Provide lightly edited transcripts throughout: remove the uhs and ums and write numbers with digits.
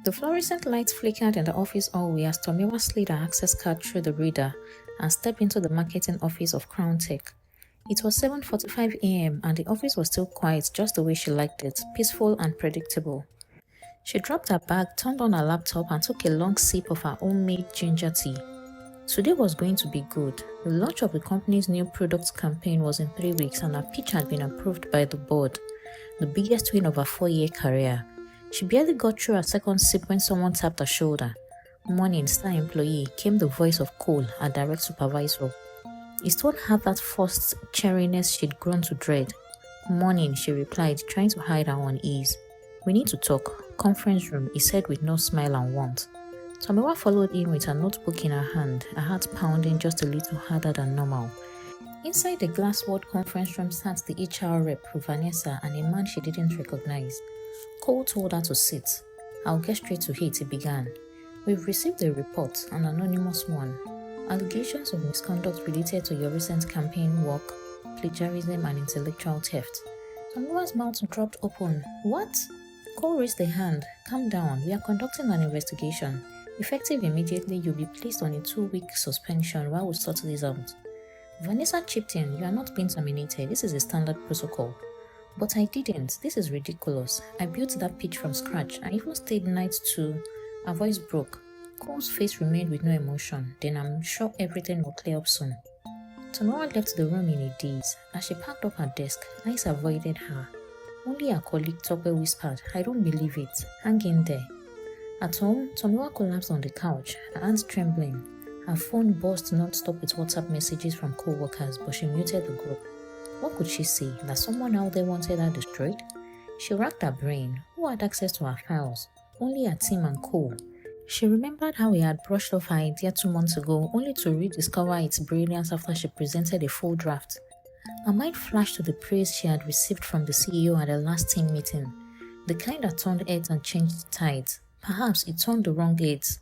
The fluorescent lights flickered in the office hallway as Tomiwa slid her access card through the reader and stepped into the marketing office of Crown Tech. It was 7:45 a.m. and the office was still quiet just the way she liked it, peaceful and predictable. She dropped her bag, turned on her laptop and took a long sip of her homemade ginger tea. Today was going to be good. The launch of the company's new product campaign was in 3 weeks and her pitch had been approved by the board, the biggest win of her 4-year career. She barely got through her second sip when someone tapped her shoulder. "Morning, star employee," came the voice of Cole, her direct supervisor. His tone had that forced cheeriness she'd grown to dread. "Morning," she replied, trying to hide her unease. "We need to talk. Conference room," he said with no smile and warmth. Tomiwa followed in with her notebook in her hand, her heart pounding just a little harder than normal. Inside the glass-walled conference room sat the HR rep, Vanessa, and a man she didn't recognize. Cole told her to sit. "I'll get straight to it," he began. "We've received a report, an anonymous one. Allegations of misconduct related to your recent campaign work, plagiarism and intellectual theft." Tomiwa's mouth dropped open. "What?" Cole raised a hand. "Calm down. We are conducting an investigation. Effective immediately, you'll be placed on a 2-week suspension while we sort this out." Vanessa chipped in. "You are not being terminated. This is a standard protocol." "But I didn't. This is ridiculous. I built that pitch from scratch. I even stayed night too." Her voice broke. Cole's face remained with no emotion. "Then I'm sure everything will clear up soon." Tomiwa left the room in a daze. As she packed up her desk, eyes avoided her. Only her colleague Tope whispered, "I don't believe it. Hang in there." At home, Tomiwa collapsed on the couch, her hands trembling. Her phone buzzed non-stop with WhatsApp messages from co-workers, but she muted the group. What could she say? That someone out there wanted her destroyed? She racked her brain. Who had access to her files? Only her team and Cole. She remembered how he had brushed off her idea 2 months ago, only to rediscover its brilliance after she presented a full draft. Her mind flashed to the praise she had received from the CEO at the last team meeting, the kind that turned heads and changed tides. Perhaps it turned the wrong heads.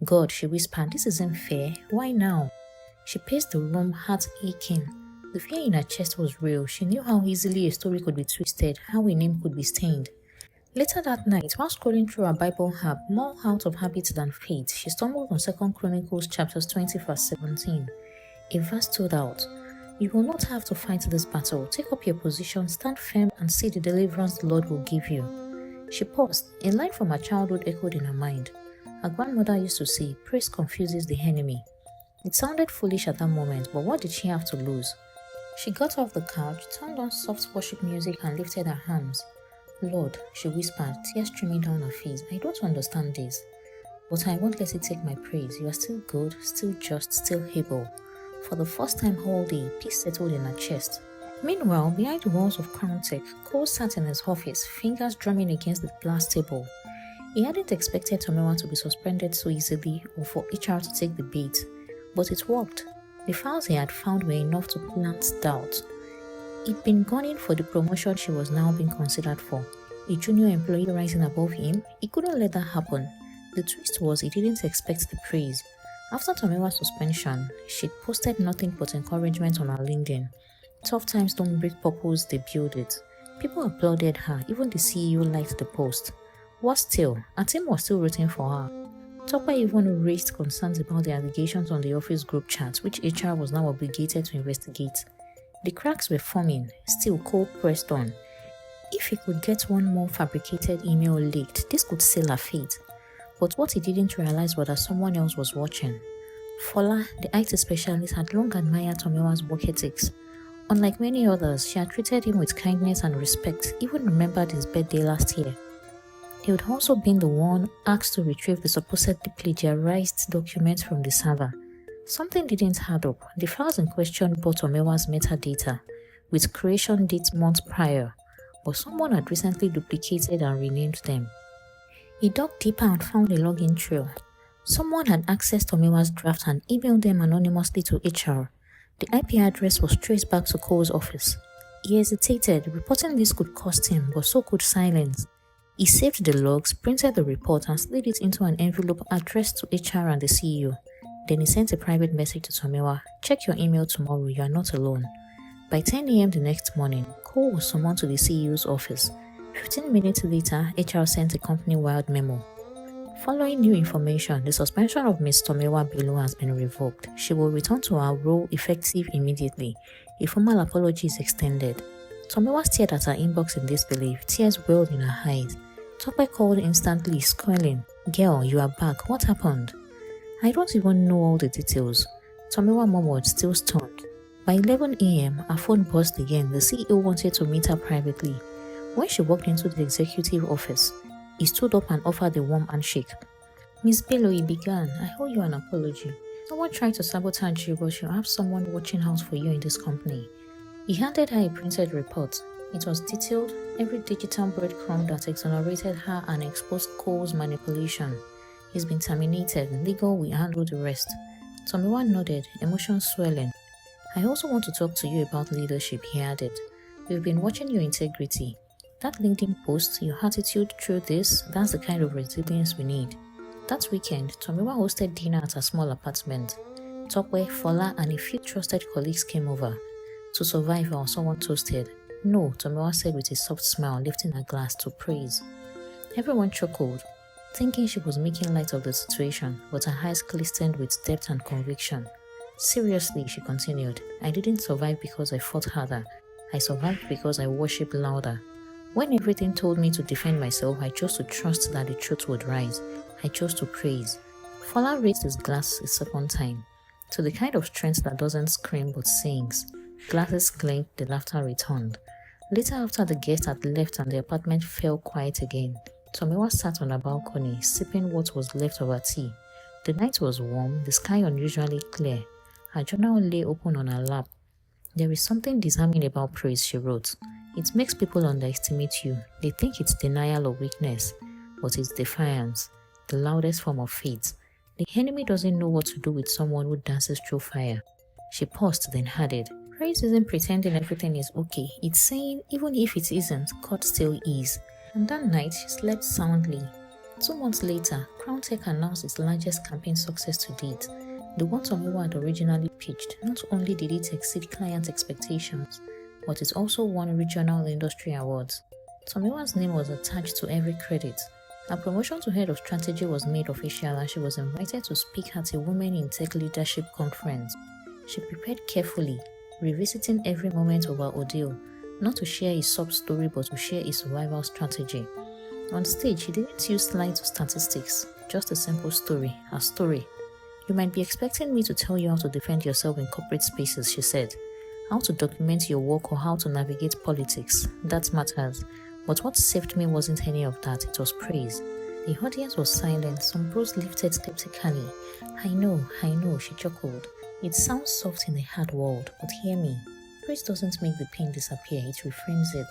"God," she whispered, "this isn't fair. Why now?" She paced the room, heart aching. The fear in her chest was real. She knew how easily a story could be twisted, how a name could be stained. Later that night, while scrolling through her Bible app, more out of habit than faith, she stumbled on 2 Chronicles chapters 20 verse 17. A verse stood out. "You will not have to fight this battle. Take up your position, stand firm, and see the deliverance the Lord will give you." She paused. A line from her childhood echoed in her mind. Her grandmother used to say, "Praise confuses the enemy." It sounded foolish at that moment, but what did she have to lose? She got off the couch, turned on soft worship music, and lifted her hands. "Lord," she whispered, tears streaming down her face, "I don't understand this, but I won't let it take my praise. You are still good, still just, still able." For the first time all day, peace settled in her chest. Meanwhile, behind the walls of Crown Tech, Cole sat in his office, fingers drumming against the glass table. He hadn't expected Tomiwa to be suspended so easily or for HR to take the bait, but it worked. The files he had found were enough to plant doubt. He'd been gunning for the promotion she was now being considered for. A junior employee rising above him, he couldn't let that happen. The twist was he didn't expect the praise. After Tomiwa's suspension, she'd posted nothing but encouragement on her LinkedIn. Tough times don't break purpose, they build it. People applauded her, even the CEO liked the post. Worse still, her team was still rooting for her. Topper even raised concerns about the allegations on the office group chat, which HR was now obligated to investigate. The cracks were forming, still Cole pressed on. If he could get one more fabricated email leaked, this could seal her fate. But what he didn't realize was that someone else was watching. Fola, the IT specialist, had long admired Tomiwa's work ethics. Unlike many others, she had treated him with kindness and respect, even remembered his birthday last year. He would also been the one asked to retrieve the supposedly plagiarized documents from the server. Something didn't add up. The files in question bore Tomiwa's metadata, with creation dates months prior, but someone had recently duplicated and renamed them. He dug deeper and found a login trail. Someone had accessed Tomiwa's draft and emailed them anonymously to HR. The IP address was traced back to Cole's office. He hesitated, reporting this could cost him, but so could silence. He saved the logs, printed the report, and slid it into an envelope addressed to HR and the CEO. Then he sent a private message to Tomiwa. "Check your email tomorrow, you are not alone." By 10 a.m. the next morning, Cole was summoned to the CEO's office. 15 minutes later, HR sent a company-wide memo. Following new information, the suspension of Ms. Tomiwa Bello has been revoked. She will return to her role effective immediately. A formal apology is extended. Tomiwa stared at her inbox in disbelief. Tears welled in her eyes. Tope called instantly, squalling. "Girl, you are back. What happened?" "I don't even know all the details," Tomiwa murmured, still stunned. By 11 a.m., her phone buzzed again. The CEO wanted to meet her privately. When she walked into the executive office, he stood up and offered a warm handshake. "Miss Bello," he began, "I owe you an apology. Someone tried to sabotage you, but you have someone watching out for you in this company." He handed her a printed report. It was detailed, every digital breadcrumb that exonerated her and exposed Cole's manipulation. "He's been terminated. Legal will handle the rest." Tomiwa nodded, emotions swelling. "I also want to talk to you about leadership," he added. "We've been watching your integrity. That LinkedIn post, your attitude through this, that's the kind of resilience we need." That weekend, Tomiwa hosted dinner at her small apartment. Tope, Fola, and a few trusted colleagues came over. "To survive her," someone toasted. "No," Tomiwa said with a soft smile, lifting her glass to praise. Everyone chuckled, thinking she was making light of the situation, but her eyes glistened with depth and conviction. "Seriously," she continued, "I didn't survive because I fought harder. I survived because I worshipped louder. When everything told me to defend myself, I chose to trust that the truth would rise. I chose to praise." Fola raised his glass a second time, to the kind of strength that doesn't scream but sings. Glasses clinked, the laughter returned. Later, after the guests had left and the apartment fell quiet again, Tomiwa sat on a balcony, sipping what was left of her tea. The night was warm, the sky unusually clear. Her journal lay open on her lap. "There is something disarming about praise," she wrote. "It makes people underestimate you. They think it's denial or weakness, but it's defiance, the loudest form of faith. The enemy doesn't know what to do with someone who dances through fire." She paused, then added, "Praise isn't pretending everything is okay. It's saying, even if it isn't, God still is." And that night, she slept soundly. 2 months later, Crown Tech announced its largest campaign success to date. The one Tomiwa had originally pitched. Not only did it exceed client expectations, but it also won regional industry awards. Tomiwa's name was attached to every credit. Her promotion to head of strategy was made official, and she was invited to speak at a Women in Tech Leadership conference. She prepared carefully, revisiting every moment of her ordeal, not to share a sob story but to share a survival strategy. On stage, she didn't use slides or statistics, just a simple story, her story. "You might be expecting me to tell you how to defend yourself in corporate spaces," she said. "How to document your work or how to navigate politics. That matters. But what saved me wasn't any of that, it was praise." The audience was silent, some brows lifted skeptically. I know, she chuckled. "It sounds soft in a hard world, but hear me. Praise doesn't make the pain disappear, it reframes it.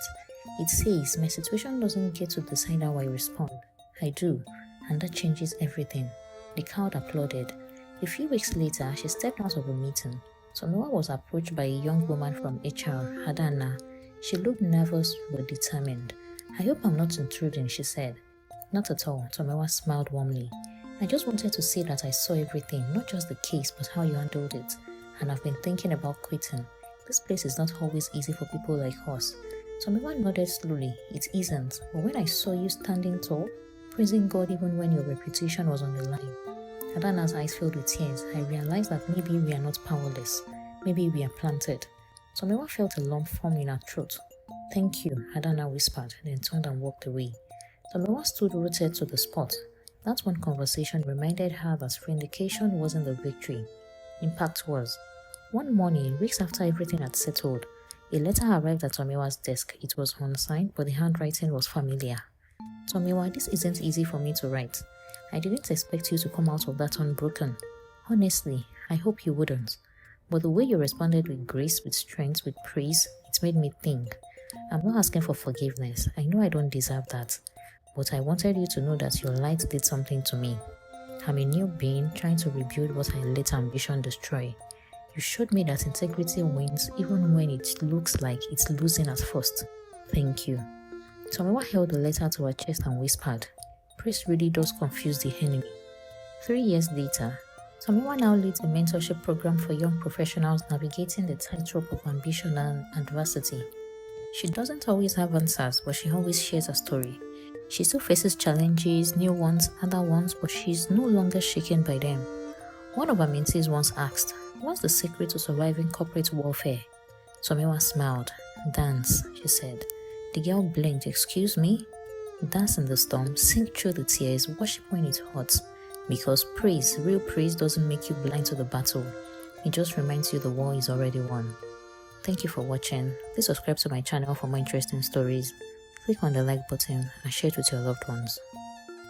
It says, my situation doesn't get to decide how I respond. I do, and that changes everything." The crowd applauded. A few weeks later, she stepped out of a meeting. Tomiwa was approached by a young woman from HR, Adana. She looked nervous but determined. "I hope I'm not intruding," she said. "Not at all," Tomiwa smiled warmly. "I just wanted to say that I saw everything, not just the case, but how you handled it. And I've been thinking about quitting. This place is not always easy for people like us." Tomiwa nodded slowly. "It isn't, but when I saw you standing tall, praising God even when your reputation was on the line." Adana's eyes filled with tears. "I realized that maybe we are not powerless. Maybe we are planted." Tomiwa felt a lump form in her throat. "Thank you," Adana whispered, then turned and walked away. Tomiwa stood rooted to the spot. That one conversation reminded her that vindication wasn't the victory. Impact was. One morning, weeks after everything had settled, a letter arrived at Tomiwa's desk. It was unsigned, but the handwriting was familiar. "Tomiwa, this isn't easy for me to write. I didn't expect you to come out of that unbroken. Honestly, I hope you wouldn't. But the way you responded with grace, with strength, with praise, it made me think. I'm not asking for forgiveness. I know I don't deserve that. But I wanted you to know that your light did something to me. I'm a new being trying to rebuild what I let ambition destroy. You showed me that integrity wins even when it looks like it's losing at first. Thank you." Tomiwa held the letter to her chest and whispered, "Praise really does confuse the enemy." 3 years later, Tomiwa now leads a mentorship program for young professionals navigating the tightrope of ambition and adversity. She doesn't always have answers, but she always shares her story. She still faces challenges, new ones, other ones, but she's no longer shaken by them. One of her mentees once asked, "What's the secret to surviving corporate warfare?" Tomiwa smiled. "Dance," she said. The girl blinked. "Excuse me?" Dance in the storm, sink through the tears, worship when it hurts. Because praise, real praise, doesn't make you blind to the battle. It just reminds you the war is already won. Thank you for watching. Please subscribe to my channel for more interesting stories. Click on the like button and share it with your loved ones.